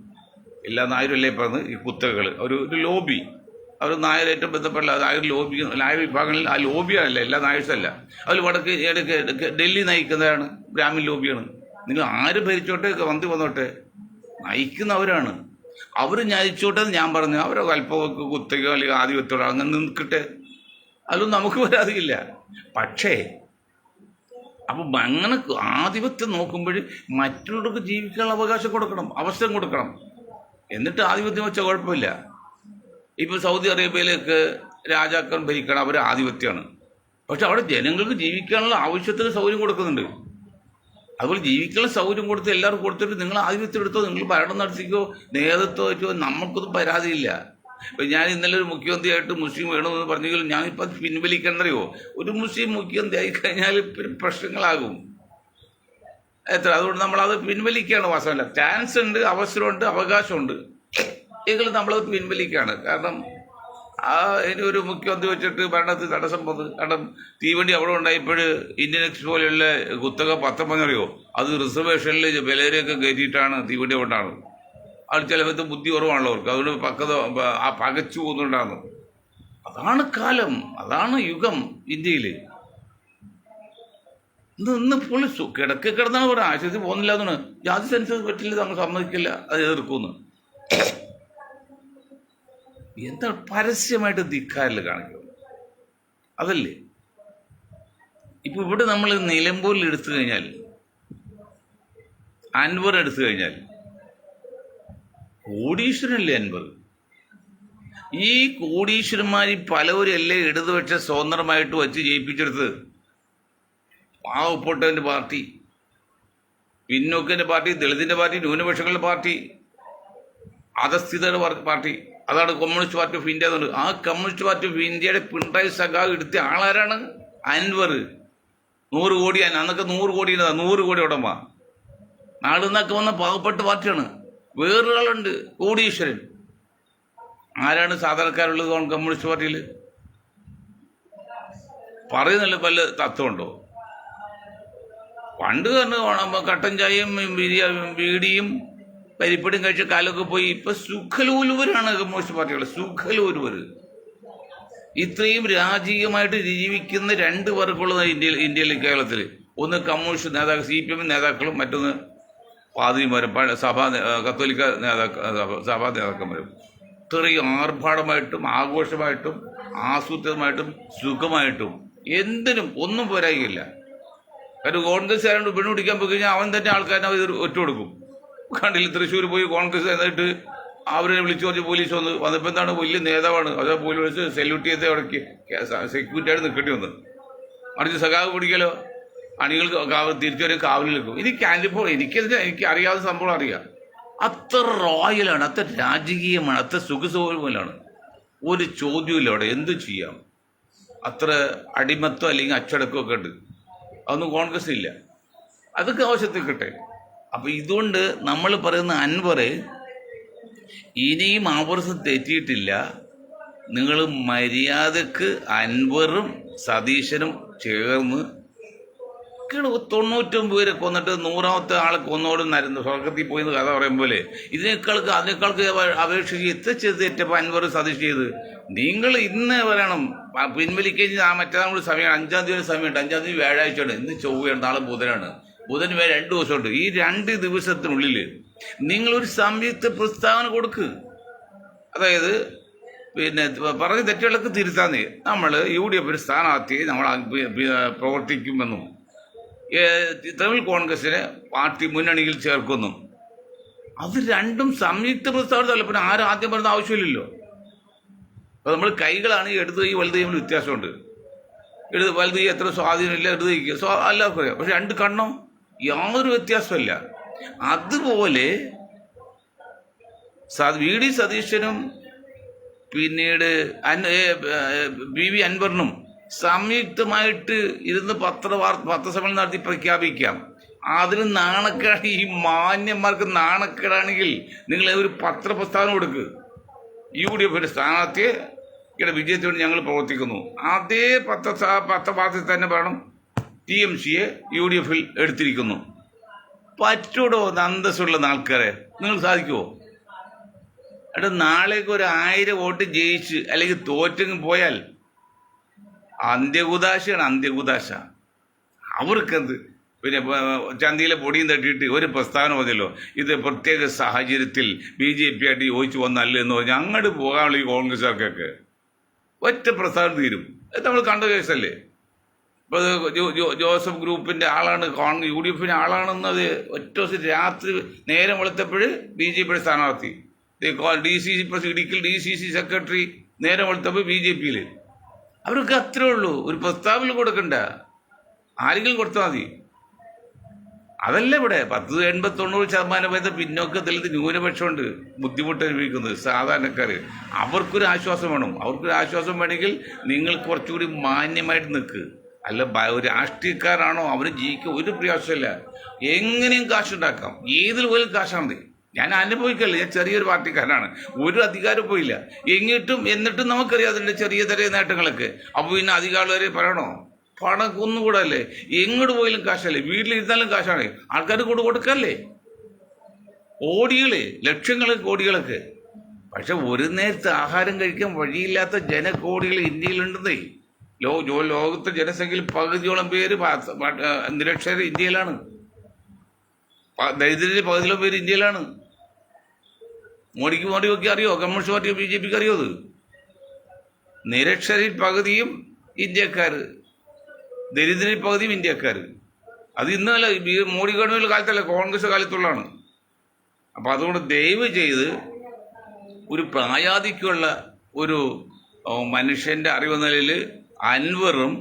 എല്ലാ നായരും അല്ലേ പറഞ്ഞത് ഈ കുത്തകകൾ ഒരു ലോബി. അവർ നായരായിട്ടും ബന്ധപ്പെട്ട നായർ ലോബി, നായർ വിഭാഗങ്ങളിൽ ആ ലോബിയാണല്ല, എല്ലാ നായഴ്സല്ല. അതിൽ വടക്ക് ഡൽഹി നയിക്കുന്നതാണ് ബ്രാഹ്മിൻ ലോബിയാണ്. നിങ്ങൾ ആര് ഭരിച്ചോട്ടെ, വന്തി വന്നോട്ടെ, നയിക്കുന്നവരാണ്. അവർ നയിച്ചോട്ടെ എന്ന് ഞാൻ പറഞ്ഞു. അവരെ അല്പമൊക്കെ കുത്തക അല്ലെങ്കിൽ ആധിപത്യം അങ്ങനെ നിൽക്കട്ടെ, അതൊന്നും നമുക്ക് പരാതിയില്ല. പക്ഷേ അപ്പം അങ്ങനെ ആധിപത്യം നോക്കുമ്പോൾ മറ്റുള്ളവർക്ക് ജീവിക്കാനുള്ള അവകാശം കൊടുക്കണം, അവസരം കൊടുക്കണം. എന്നിട്ട് ആധിപത്യം വെച്ചാൽ കുഴപ്പമില്ല. ഇപ്പം സൗദി അറേബ്യയിലേക്ക് രാജാക്കൾ ഭരിക്കണം, അവർ ആധിപത്യമാണ്. പക്ഷെ അവിടെ ജനങ്ങൾക്ക് ജീവിക്കാനുള്ള ആവശ്യത്തിന് സൗകര്യം കൊടുക്കുന്നുണ്ട്. അതുപോലെ ജീവിക്കാനുള്ള സൗകര്യം കൊടുത്ത് എല്ലാവർക്കും കൊടുത്തിട്ട് നിങ്ങൾ ആധിപത്യം എടുത്തോ, നിങ്ങൾ ഭരണം നടത്തിക്കോ, നേതൃത്വം വെച്ചോ, നമുക്കൊന്നും പരാതിയില്ല. ഇപ്പം ഞാൻ ഇന്നലെ ഒരു മുഖ്യമന്ത്രിയായിട്ട് മുസ്ലിം വേണമെന്ന് പറഞ്ഞെങ്കിലും ഞാനിപ്പോൾ അത് പിൻവലിക്കണമെന്നറിയോ? ഒരു മുസ്ലിം മുഖ്യമന്ത്രി ആയിക്കഴിഞ്ഞാൽ പ്രശ്നങ്ങളാകും അതുകൊണ്ട് നമ്മളത് പിൻവലിക്കുകയാണ്. വാസ്തവമല്ല, ചാൻസ് ഉണ്ട്, അവസരമുണ്ട്, അവകാശമുണ്ട്, എങ്കിലും നമ്മളത് പിൻവലിക്കുകയാണ്. കാരണം ഇനി ഒരു മുഖ്യമന്ത്രി വെച്ചിട്ട് ഭരണത്തിൽ തടസ്സം വന്നത്. കാരണം തീവണ്ടി അവിടെ ഉണ്ടായപ്പോൾ ഇന്ത്യൻ എക്സ് പോലെയുള്ള കുത്തക പത്രം അറിയോ, അത് റിസർവേഷനിൽ വിലയൊക്കെ കയറ്റിയിട്ടാണ് തീവണ്ടി കൊണ്ടാണ്. അത് ചിലപ്പോൾ ബുദ്ധി കുറവാണല്ലോ അവർക്ക്, അതുകൊണ്ട് പകച്ചു പോകുന്നുണ്ടാണ്. അതാണ് കാലം, അതാണ് യുഗം ഇന്ത്യയിൽ. ഇന്നിപ്പോൾ കിടക്കെ കിടന്നാണ് പറയുക, ആശുപത്രി പോകുന്നില്ല എന്നാണ്. ജാതി സെൻസസ് പറ്റില്ല, നമ്മൾ സമ്മതിക്കില്ല, അത് എതിർക്കുമെന്ന്. എന്താ പരസ്യമായിട്ട് ധിക്കാരിൽ കാണിക്കുന്നത്? അതല്ലേ ഇപ്പൊ ഇവിടെ നമ്മൾ നിലമ്പൂരിൽ എടുത്തു കഴിഞ്ഞാൽ, അൻവർ എടുത്തു കഴിഞ്ഞാൽ കോടീശ്വരനല്ലേ അൻവർ. ഈ കോടീശ്വരന്മാർ പലവരല്ലേ ഇടതുപക്ഷ സ്വതന്ത്രമായിട്ട് വച്ച് ജയിപ്പിച്ചെടുത്തത്. പാവപ്പെട്ടവന്റെ പാർട്ടി, പിന്നോക്കന്റെ പാർട്ടി, ദളിതിന്റെ പാർട്ടി, ന്യൂനപക്ഷങ്ങളുടെ പാർട്ടി, അധസ്ഥിതരുടെ പാർട്ടി, അതാണ് കമ്മ്യൂണിസ്റ്റ് പാർട്ടി ഓഫ് ഇന്ത്യ എന്നുള്ളത്. ആ കമ്മ്യൂണിസ്റ്റ് പാർട്ടി ഓഫ് ഇന്ത്യയുടെ പിണറായി സഖാവ് എടുത്ത ആളാരാണ്? അൻവർ. 100 കോടി, അന്നൊക്കെ 100 കോടി 100 കോടി ഉടമ. നാട് നിന്നൊക്കെ വന്ന പാവപ്പെട്ട പാർട്ടിയാണ്. വേറൊരാളുണ്ട് കോടീശ്വരൻ. ആരാണ് സാധാരണക്കാരുള്ളത് കമ്മ്യൂണിസ്റ്റ് പാർട്ടിയിൽ? പറയുന്നില്ല, വല്ല തത്വമുണ്ടോ? പണ്ട് തന്നെ കട്ടൻ ചായയും ബീഡിയും പരിപ്പടിയും കഴിച്ച കാലമൊക്കെ പോയി. ഇപ്പൊ സുഖലോലുവരാണ് കമ്മ്യൂണിസ്റ്റ് പാർട്ടികൾ, സുഖലോലുവർ. ഇത്രയും രാജകീയമായിട്ട് ജീവിക്കുന്ന 2 വർഗമുള്ളത് ഇന്ത്യയിൽ കേരളത്തിൽ. ഒന്ന് കമ്മ്യൂണിസ്റ്റ് നേതാക്കൾ, CPM നേതാക്കളും, മറ്റൊന്ന് പാതിരിമാരും, കത്തോലിക്ക സഭാ നേതാക്കന്മാരും. ഇത്രയും ആർഭാടമായിട്ടും ആഘോഷമായിട്ടും ആസൂത്രിതമായിട്ടും സുഖമായിട്ടും എന്തിനും ഒന്നും പോരായില്ല. കാരണം കോൺഗ്രസ് ആയതുകൊണ്ട് പെണ്ണു പിടിക്കാൻ പോയി കഴിഞ്ഞാൽ അവൻ തന്നെ ആൾക്കാരനെ ഒറ്റ കൊടുക്കും. കണ്ടില്ല, തൃശ്ശൂർ പോയി കോൺഗ്രസ് എന്നിട്ട് അവരെ വിളിച്ചു പറഞ്ഞ് പോലീസ് വന്നപ്പോൾ എന്താണ്, വലിയ നേതാവാണ്, അതേ പോലീസ് സെല്യൂട്ട് ചെയ്ത് അവിടേക്ക് സെക്യൂരിറ്റി ആയിട്ട് നിൽക്കേണ്ടി വന്നത്. മറിച്ച് സഖാവ് പിടിക്കലോ, അണികൾ തിരിച്ചു വരെ കാവലിൽ നിൽക്കും. എനിക്ക് അറിയാവുന്ന സംഭവം അറിയാം. അത്ര റോയലാണ്, അത്ര രാജകീയമാണ്, അത്ര സുഖസൗകര്യമാണ്. ഒരു ചോദ്യമില്ല അവിടെ, എന്തു ചെയ്യാം. അത്ര അടിമത്തം അല്ലെങ്കിൽ അച്ചടക്കമൊക്കെ ഉണ്ട്. അതൊന്നും കോൺഗ്രസിനില്ല. അതൊക്കെ ആവശ്യത്തിൽ കിട്ടെ. അപ്പം ഇതുകൊണ്ട് നമ്മൾ പറയുന്ന അൻവർ ഇനിയും ആവർത്തനം തെറ്റിയിട്ടില്ല. നിങ്ങൾ മര്യാദക്ക് അൻവറും സതീശനും ചേർന്ന് 99 പേരെ കൊന്നിട്ട് 100ാമത്തെ ആളെ കൊന്നോടും സ്വർഗത്തിൽ പോയി കഥ പറയും പോലെ അതിനേക്കാൾക്ക് അപേക്ഷിച്ച് എത്ര തെറ്റപ്പോൾ അൻവർ സതീഷ് ചെയ്ത്. നിങ്ങൾ ഇന്ന് പറയണം പിൻവലിക്കഴിഞ്ഞ് മറ്റന്നാൾ കൂടി സമയമാണ്. 5-ാം തീയതി സമയമുണ്ട്. 5-ാം തീയതി വ്യാഴാഴ്ചയാണ്, ഇന്ന് ചൊവ്വയാണ്, നാളെ ബുധനാണ്. ബുധൻ വരെ 2 ദിവസമുണ്ട്. ഈ 2 ദിവസത്തിനുള്ളിൽ നിങ്ങളൊരു സംയുക്ത പ്രസ്താവന കൊടുക്ക്. അതായത് പറഞ്ഞ തെറ്റുകളൊക്കെ തിരുത്താന്നേ. നമ്മൾ UDF സ്ഥാനാർത്ഥിയെ നമ്മൾ പ്രവർത്തിക്കുമെന്നും തൃണമൂൽ കോൺഗ്രസിനെ പാർട്ടി മുന്നണിയിൽ ചേർക്കുന്നു. അത് രണ്ടും സംയുക്ത പ്രസ്താവനല്ല. പിന്നെ ആരും ആദ്യം പറയുന്ന ആവശ്യമില്ലല്ലോ. അപ്പോൾ നമ്മൾ കൈകളാണ് ഇടത് കൈ വലത് കൈ തമ്മിൽ വ്യത്യാസമുണ്ട്. വലത് കൈ എത്ര സ്വാധീനമില്ല, ഇടത് കൈക്ക് എല്ലാവർക്കും അറിയാം. പക്ഷെ 2 കണ്ണോ യാതൊരു വ്യത്യാസമില്ല. അതുപോലെ VD സതീശനും പിന്നീട് BV അൻവറിനും സംയുക്തമായിട്ട് ഇരുന്ന് പത്രസമ്മേളനം നടത്തി പ്രഖ്യാപിക്കാം. അതിന് നാണക്കേട്, ഈ മാന്യന്മാർക്ക് നാണക്കേടാണെങ്കിൽ നിങ്ങൾ ഒരു പത്രപ്രസ്താവന കൊടുക്ക്. UDF സ്ഥാനാർത്ഥിയെ വിജയത്തിന് വേണ്ടി ഞങ്ങൾ പ്രവർത്തിക്കുന്നു. അതേ പത്രവാർത്തയിൽ തന്നെ പറയണം TMCയെ UDF എടുത്തിരിക്കുന്നു. പറ്റൂടോ അന്തസ്സുള്ള ആൾക്കാരെ? നിങ്ങൾ സാധിക്കുമോ? നാളേക്ക് ഒരു 1000 വോട്ട് ജയിച്ച് അല്ലെങ്കിൽ തോറ്റെങ്കിൽ പോയാൽ അന്ത്യകുദാശയാണ്, അന്ത്യകുദാശ. അവർക്കെന്ത് പിന്നെ ചന്തയിലെ പൊടിയും തട്ടിയിട്ട് ഒരു പ്രസ്താവന മതിയല്ലോ. ഇത് പ്രത്യേക സാഹചര്യത്തിൽ BJP ആയിട്ട് യോജിച്ച് വന്നല്ല എന്ന് പറഞ്ഞാൽ അങ്ങോട്ട് പോകാനുള്ള ഈ കോൺഗ്രസ്സുകാർക്കൊക്കെ ഒറ്റ പ്രസ്താവന തീരും. അത് നമ്മൾ കണ്ട കേസല്ലേ. ഇപ്പോൾ ജോസഫ് ഗ്രൂപ്പിൻ്റെ ആളാണ്, UDF ആളാണെന്നത് ഒറ്റ ദിവസം രാത്രി നേരം വെളുത്തപ്പോൾ BJP സ്ഥാനാർത്ഥി, ഇടുക്കിയിൽ DCC സെക്രട്ടറി നേരം വെളുത്തപ്പോൾ BJP അവർക്ക് അത്രേ ഉള്ളൂ. ഒരു പ്രസ്താവന കൊടുക്കണ്ട, ആരെങ്കിലും കൊടുത്താൽ മതി. അതല്ല ഇവിടെ 80-90% പേര് പിന്നോക്കത്തിൽ ന്യൂനപക്ഷമുണ്ട് ബുദ്ധിമുട്ട് അനുഭവിക്കുന്നത് സാധാരണക്കാർ. അവർക്കൊരു ആശ്വാസം വേണം. അവർക്കൊരു ആശ്വാസം വേണമെങ്കിൽ നിങ്ങൾ കുറച്ചുകൂടി മാന്യമായിട്ട് നിൽക്ക്. അല്ല രാഷ്ട്രീയക്കാരാണോ അവന് ജീവിക്കാൻ ഒരു പ്രയാസമില്ല. എങ്ങനെയും കാശുണ്ടാക്കാം, ഏതിൽ പോലും കാശാണ്. ഞാൻ അനുഭവിക്കല്ല, ഞാൻ ചെറിയൊരു പാർട്ടിക്കാരനാണ്, ഒരു അധികാരം പോയില്ല. എന്നിട്ടും നമുക്കറിയാം അതിൻ്റെ ചെറിയ നേട്ടങ്ങളൊക്കെ. അപ്പോൾ പിന്നെ അധികാരം പറയണോ? പണം ഒന്നുകൂടല്ലേ, എങ്ങോട്ട് പോയാലും കാശല്ലേ, വീട്ടിലിരുന്നാലും കാശാണ്. ആൾക്കാർ കൊടുക്കല്ലേ, കോടികളെ, ലക്ഷങ്ങൾ, കോടികളൊക്കെ. പക്ഷെ ഒരു നേരത്തെ ആഹാരം കഴിക്കാൻ വഴിയില്ലാത്ത ജനകോടികൾ ഇന്ത്യയിലുണ്ടെന്നേ. ലോകത്തെ ജനസംഖ്യയിൽ പകുതിയോളം പേര് നിരക്ഷര ഇന്ത്യയിലാണ്. ദരിദ്രരിൽ പകുതിയോളം പേര് ഇന്ത്യയിലാണ്. മോഡിക്ക് അറിയോ? കമ്മ്യൂണിസ്റ്റ് പാർട്ടി BJPക്ക് അറിയോ? അത് നിരക്ഷരിൽ പകുതിയും ഇന്ത്യക്കാർ, ദരിദ്രരിൽ പകുതിയും ഇന്ത്യക്കാർ. അത് ഇന്നല്ല, മോഡി ഗവൺമെന്റ് കാലത്തല്ല, കോൺഗ്രസ് കാലത്തുള്ളതാണ്. അപ്പം അതുകൊണ്ട് ദയവ് ചെയ്ത് ഒരു പ്രായാധിക്യമുള്ള ഒരു മനുഷ്യൻ്റെ അറിവ് നിലയിൽ അൻവറും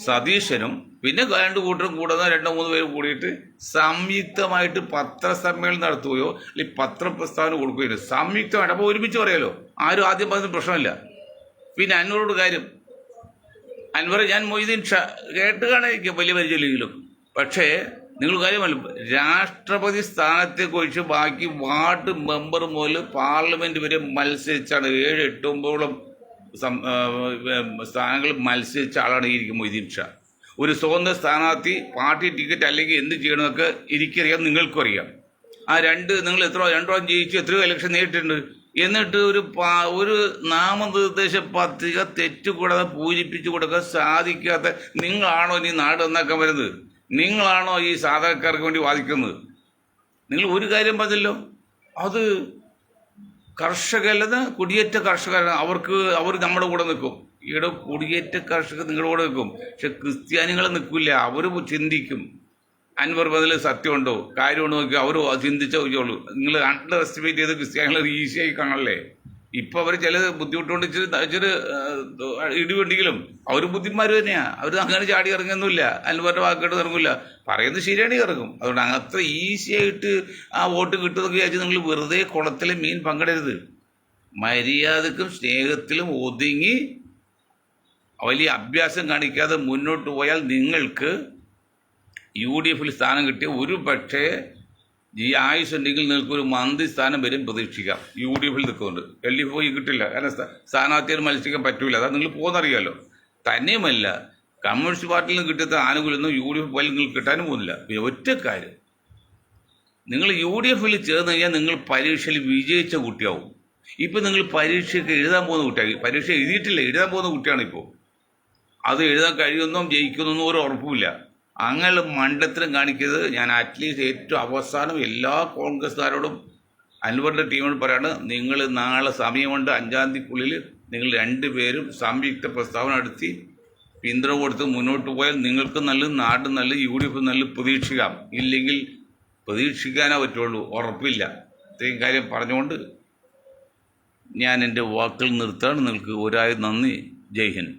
സതീശനും പിന്നെ 2 കൂട്ടരും കൂടാതെ 2-3 പേരും കൂടിയിട്ട് സംയുക്തമായിട്ട് പത്രസമ്മേളനം നടത്തുകയോ അല്ലെങ്കിൽ പത്രപ്രസ്താവന കൊടുക്കുകയോ സംയുക്തമായിട്ട്. അപ്പോൾ ഒരുമിച്ച് പറയാലോ, ആരും ആദ്യം പറഞ്ഞ പ്രശ്നമില്ല. പിന്നെ അൻവറോട് കാര്യം, അൻവർ ഞാൻ മൊയ്തീൻ ഷാ കേട്ട് കാണാതിരിക്കും വലിയ പരിചയമില്ലെങ്കിലും. പക്ഷേ നിങ്ങൾ കാര്യമല്ല, രാഷ്ട്രപതി സ്ഥാനത്തേക്കൊഴിച്ച് ബാക്കി വാർഡ് മെമ്പർ മുതൽ പാർലമെന്റ് വരെ മത്സരിച്ചാണ് 7, 8, 9 സ്ഥാനങ്ങൾ മത്സരിച്ച ആളാണ് ഈ മൊയ്തീൻ ഷാ. ഒരു സ്വതന്ത്ര സ്ഥാനാർത്ഥി പാർട്ടി ടിക്കറ്റ് അല്ലെങ്കിൽ എന്ത് ചെയ്യണമെന്നൊക്കെ എനിക്കറിയാം, നിങ്ങൾക്കും അറിയാം. ആ നിങ്ങൾ 2 പ്രാവശ്യം ജയിച്ച് എത്രയോ ഇലക്ഷൻ നേരിട്ടുണ്ട്. എന്നിട്ട് ഒരു നാമനിർദ്ദേശ പത്രിക തെറ്റുകൂടാതെ പൂരിപ്പിച്ചു കൊടുക്കാൻ സാധിക്കാത്ത നിങ്ങളാണോ ഇനി നാട് നന്നാക്കാൻ വരുന്നത്? നിങ്ങളാണോ ഈ സാധാരണക്കാർക്ക് വേണ്ടി വാദിക്കുന്നത്? നിങ്ങൾ ഒരു കാര്യം പറഞ്ഞല്ലോ, അത് കർഷകരല്ലെന്ന് കുടിയേറ്റ കർഷകരാണ്, അവർ നമ്മുടെ കൂടെ നിൽക്കും. ഇവിടെ കുടിയേറ്റ കർഷകർ നിങ്ങളുടെ കൂടെ നിൽക്കും, പക്ഷെ ക്രിസ്ത്യാനികൾ നിൽക്കില്ല. അവർ ചിന്തിക്കും അൻവർ ബദൽ സത്യമുണ്ടോ കാര്യമുണ്ടോ നോക്കി അവർ ചിന്തിച്ചേ നോക്കിയുള്ളൂ. നിങ്ങൾ അണ്ടർ എസ്റ്റിമേറ്റ് ചെയ്ത് ക്രിസ്ത്യാനികൾ ഈസിയായി കാണല്ലേ. ഇപ്പം അവർ ചില ബുദ്ധിമുട്ടുകൊണ്ട് ഇച്ചിരി ഇടിവെണ്ടെങ്കിലും അവർ ബുദ്ധിമാർ തന്നെയാണ്. അവർ അങ്ങനെ ചാടി ഇറങ്ങുന്നില്ല, അൻവറിൻ്റെ വാക്കിട്ട് ഇറങ്ങില്ല. പറയുന്നത് ശരിയാണെങ്കിൽ ഇറങ്ങും. അതുകൊണ്ട് അത്ര ഈസി ആയിട്ട് ആ വോട്ട് കിട്ടുമെന്നൊക്കെ വിചാരിച്ച് നിങ്ങൾ വെറുതെ കുളത്തിലെ മീൻ പങ്കിടരുത്. മര്യാദക്കും സ്നേഹത്തിലും ഒതുങ്ങി വലിയ അഭ്യാസം കാണിക്കാതെ മുന്നോട്ട് പോയാൽ നിങ്ങൾക്ക് UDF-ൽ സ്ഥാനം കിട്ടിയ ഒരു പക്ഷേ ഈ ആയുസുണ്ടെങ്കിൽ നിങ്ങൾക്കൊരു മന്ത്രി സ്ഥാനം വരും പ്രതീക്ഷിക്കാം. UDF-ൽ നിൽക്കുന്നുണ്ട്. LDF പോയി കിട്ടില്ല, കാരണം സ്ഥാനാർത്ഥികൾ മത്സരിക്കാൻ പറ്റൂല. അതാ നിങ്ങൾ പോകുന്നറിയാമല്ലോ. തന്നെയുമല്ല, കമ്മ്യൂണിസ്റ്റ് പാർട്ടിയിൽ നിന്ന് കിട്ടിയ ആനുകൂല്യമൊന്നും UDF പോയാൽ നിങ്ങൾക്ക് കിട്ടാനും പോകുന്നില്ല. പിന്നെ ഒറ്റ കാര്യം, നിങ്ങൾ UDF-ൽ ചേർന്ന് കഴിഞ്ഞാൽ നിങ്ങൾ പരീക്ഷയിൽ വിജയിച്ച കുട്ടിയാവും. ഇപ്പം നിങ്ങൾ പരീക്ഷയ്ക്ക് എഴുതാൻ പോകുന്ന കുട്ടിയായി. പരീക്ഷ എഴുതിയിട്ടില്ല, എഴുതാൻ പോകുന്ന കുട്ടിയാണ് ഇപ്പോൾ. അത് എഴുതാൻ കഴിയുമെന്നും ജയിക്കുമെന്നൊന്നും ഒരു ഉറപ്പുമില്ല. അങ്ങനെ മണ്ടത്തരം കാണിക്കരുത്. ഞാൻ അറ്റ്ലീസ്റ്റ് ഏറ്റവും അവസാനം എല്ലാ കോൺഗ്രസ്സുകാരോടും അൻവറിൻ്റെ ടീമിനോട് പറയാണ്, നിങ്ങൾ നാളെ സമയമുണ്ട്, 5-ാം തീയതിക്കുള്ളിൽ നിങ്ങൾ രണ്ടുപേരും സംയുക്ത പ്രസ്താവന നടത്തി പിന്തുണ കൊടുത്ത് മുന്നോട്ട് പോയാൽ നിങ്ങൾക്ക് നല്ല, നാട് നല്ല, UDF നല്ല പ്രതീക്ഷിക്കാം. ഇല്ലെങ്കിൽ പ്രതീക്ഷിക്കാനേ പറ്റുള്ളൂ, ഉറപ്പില്ല. ഇത്രയും കാര്യം പറഞ്ഞുകൊണ്ട് ഞാൻ എൻ്റെ വാക്കുകൾ നിർത്താണ്. നിങ്ങൾക്ക് ഒരായിരം നന്ദി. ജയ് ഹിന്ദ്.